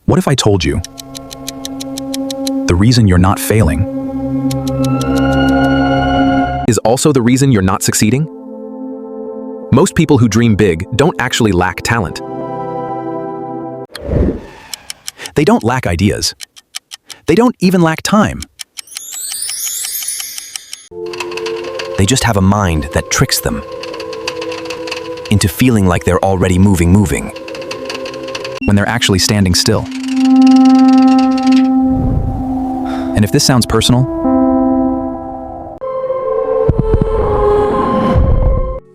What if I told you the reason you're not failing is also the reason you're not succeeding? Most people who dream big don't actually lack talent. They don't lack ideas. They don't even lack time. They just have a mind that tricks them into feeling like they're already moving when they're actually standing still. And if this sounds personal,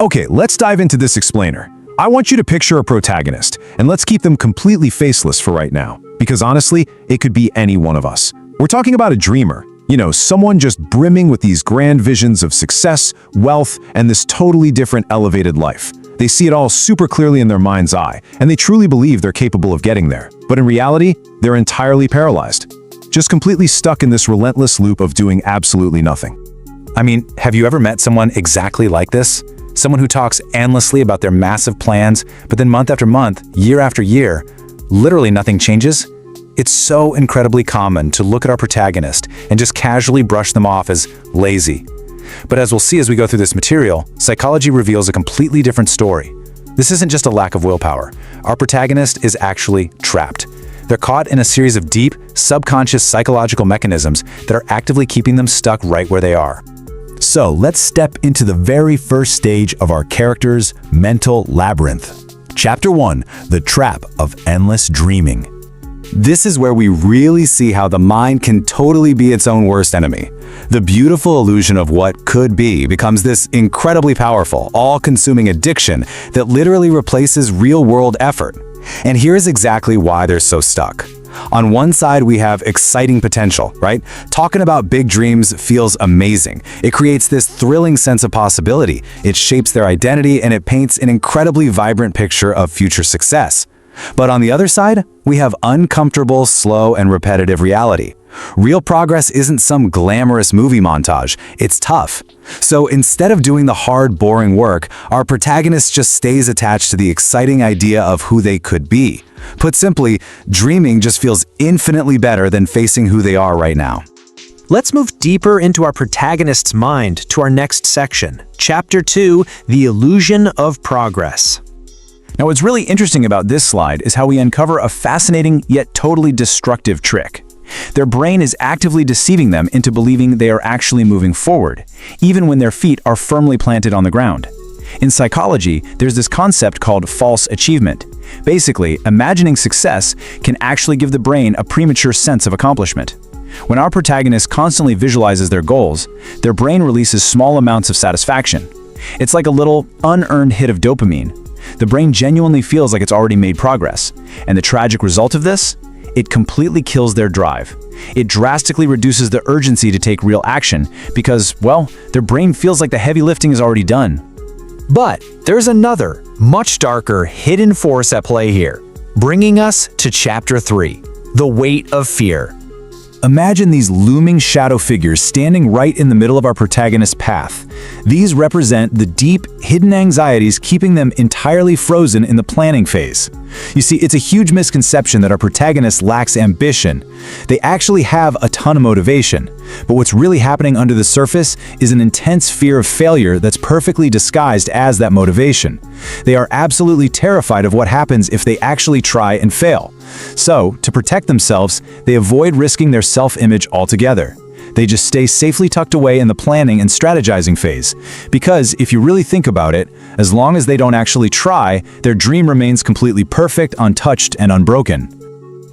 okay, let's dive into this explainer. I want you to picture a protagonist, and let's keep them completely faceless for right now, because honestly, it could be any one of us. We're talking about a dreamer. You know, someone just brimming with these grand visions of success, wealth, and this totally different elevated life. They see it all super clearly in their mind's eye, and they truly believe they're capable of getting there. But in reality, they're entirely paralyzed, just completely stuck in this relentless loop of doing absolutely nothing. I mean, have you ever met someone exactly like this? Someone who talks endlessly about their massive plans, but then month after month, year after year, literally nothing changes? It's so incredibly common to look at our protagonist and just casually brush them off as lazy. But as we'll see as we go through this material, psychology reveals a completely different story. This isn't just a lack of willpower. Our protagonist is actually trapped. They're caught in a series of deep, subconscious psychological mechanisms that are actively keeping them stuck right where they are. So let's step into the very first stage of our character's mental labyrinth. Chapter 1, The Trap of Endless Dreaming. This is where we really see how the mind can totally be its own worst enemy. The beautiful illusion of what could be becomes this incredibly powerful, all-consuming addiction that literally replaces real-world effort. And here's exactly why they're so stuck. On one side, we have exciting potential, right? Talking about big dreams feels amazing. It creates this thrilling sense of possibility. It shapes their identity, and it paints an incredibly vibrant picture of future success. But on the other side, we have uncomfortable, slow, and repetitive reality. Real progress isn't some glamorous movie montage, it's tough. So instead of doing the hard, boring work, our protagonist just stays attached to the exciting idea of who they could be. Put simply, dreaming just feels infinitely better than facing who they are right now. Let's move deeper into our protagonist's mind to our next section, Chapter 2, The Illusion of Progress. Now, what's really interesting about this slide is how we uncover a fascinating yet totally destructive trick. Their brain is actively deceiving them into believing they are actually moving forward, even when their feet are firmly planted on the ground. In psychology, there's this concept called false achievement. Basically, imagining success can actually give the brain a premature sense of accomplishment. When our protagonist constantly visualizes their goals, their brain releases small amounts of satisfaction. It's like a little unearned hit of dopamine. The brain genuinely feels like it's already made progress. And the tragic result of this? It completely kills their drive. It drastically reduces the urgency to take real action because, well, their brain feels like the heavy lifting is already done. But there's another, much darker, hidden force at play here, bringing us to Chapter 3, The Weight of Fear. Imagine these looming shadow figures standing right in the middle of our protagonist's path. These represent the deep, hidden anxieties keeping them entirely frozen in the planning phase. You see, it's a huge misconception that our protagonist lacks ambition. They actually have a ton of motivation. But what's really happening under the surface is an intense fear of failure that's perfectly disguised as that motivation. They are absolutely terrified of what happens if they actually try and fail. So, to protect themselves, they avoid risking their self-image altogether. They just stay safely tucked away in the planning and strategizing phase. Because, if you really think about it, as long as they don't actually try, their dream remains completely perfect, untouched, and unbroken.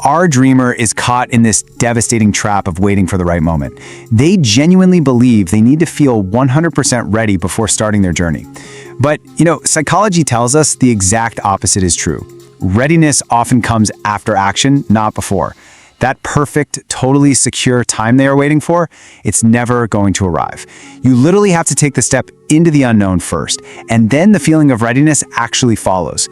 Our dreamer is caught in this devastating trap of waiting for the right moment. They genuinely believe they need to feel 100% ready before starting their journey. But, psychology tells us the exact opposite is true. Readiness often comes after action, not before. That perfect, totally secure time they are waiting for, it's never going to arrive. You literally have to take the step into the unknown first, and then the feeling of readiness actually follows.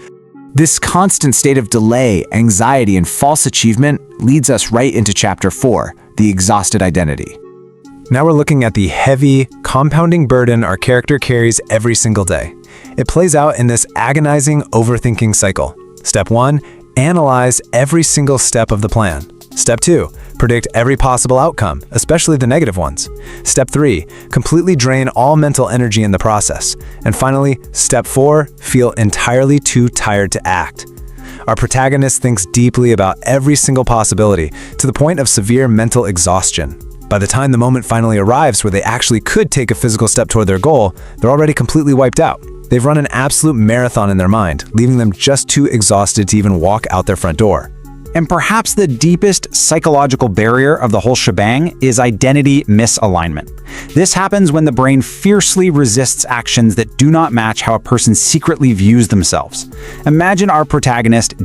This constant state of delay, anxiety, and false achievement leads us right into Chapter 4, The Exhausted Identity. Now we're looking at the heavy, compounding burden our character carries every single day. It plays out in this agonizing overthinking cycle. Step 1, Analyze every single step of the plan. Step 2. Predict every possible outcome, especially the negative ones. Step 3. Completely drain all mental energy in the process. And finally, Step 4. Feel entirely too tired to act. Our protagonist thinks deeply about every single possibility, to the point of severe mental exhaustion. By the time the moment finally arrives where they actually could take a physical step toward their goal, they're already completely wiped out. They've run an absolute marathon in their mind, leaving them just too exhausted to even walk out their front door. And perhaps the deepest psychological barrier of the whole shebang is identity misalignment. This happens when the brain fiercely resists actions that do not match how a person secretly views themselves. Imagine our protagonist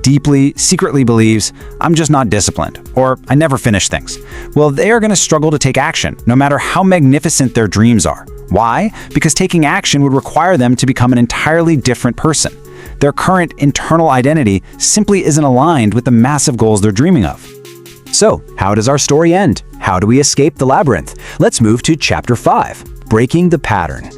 secretly believes, "I'm just not disciplined," or "I never finish things." Well, they are going to struggle to take action, no matter how magnificent their dreams are. Why? Because taking action would require them to become an entirely different person. Their current internal identity simply isn't aligned with the massive goals they're dreaming of. So, how does our story end? How do we escape the labyrinth? Let's move to Chapter 5, Breaking the Pattern.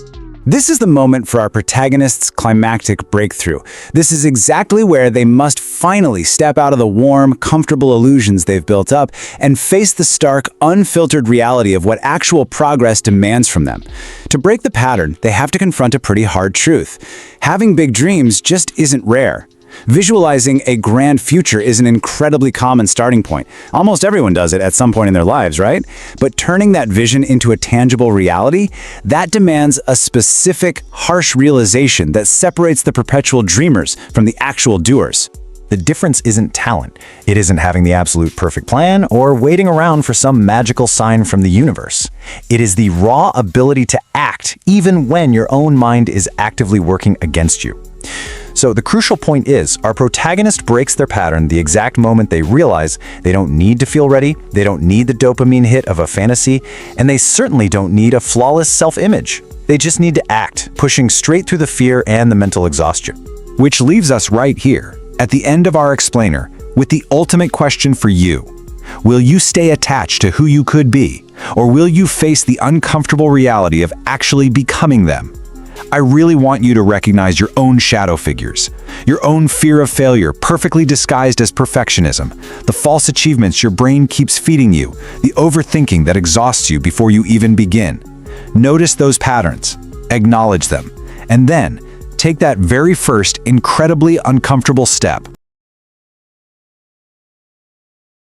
This is the moment for our protagonist's climactic breakthrough. This is exactly where they must finally step out of the warm, comfortable illusions they've built up and face the stark, unfiltered reality of what actual progress demands from them. To break the pattern, they have to confront a pretty hard truth. Having big dreams just isn't rare. Visualizing a grand future is an incredibly common starting point. Almost everyone does it at some point in their lives, right? But turning that vision into a tangible reality, that demands a specific, harsh realization that separates the perpetual dreamers from the actual doers. The difference isn't talent. It isn't having the absolute perfect plan or waiting around for some magical sign from the universe. It is the raw ability to act even when your own mind is actively working against you. So the crucial point is, our protagonist breaks their pattern the exact moment they realize they don't need to feel ready, they don't need the dopamine hit of a fantasy, and they certainly don't need a flawless self-image. They just need to act, pushing straight through the fear and the mental exhaustion. Which leaves us right here, at the end of our explainer, with the ultimate question for you. Will you stay attached to who you could be, or will you face the uncomfortable reality of actually becoming them? I really want you to recognize your own shadow figures, your own fear of failure perfectly disguised as perfectionism, the false achievements your brain keeps feeding you, the overthinking that exhausts you before you even begin. Notice those patterns, acknowledge them, and then take that very first incredibly uncomfortable step.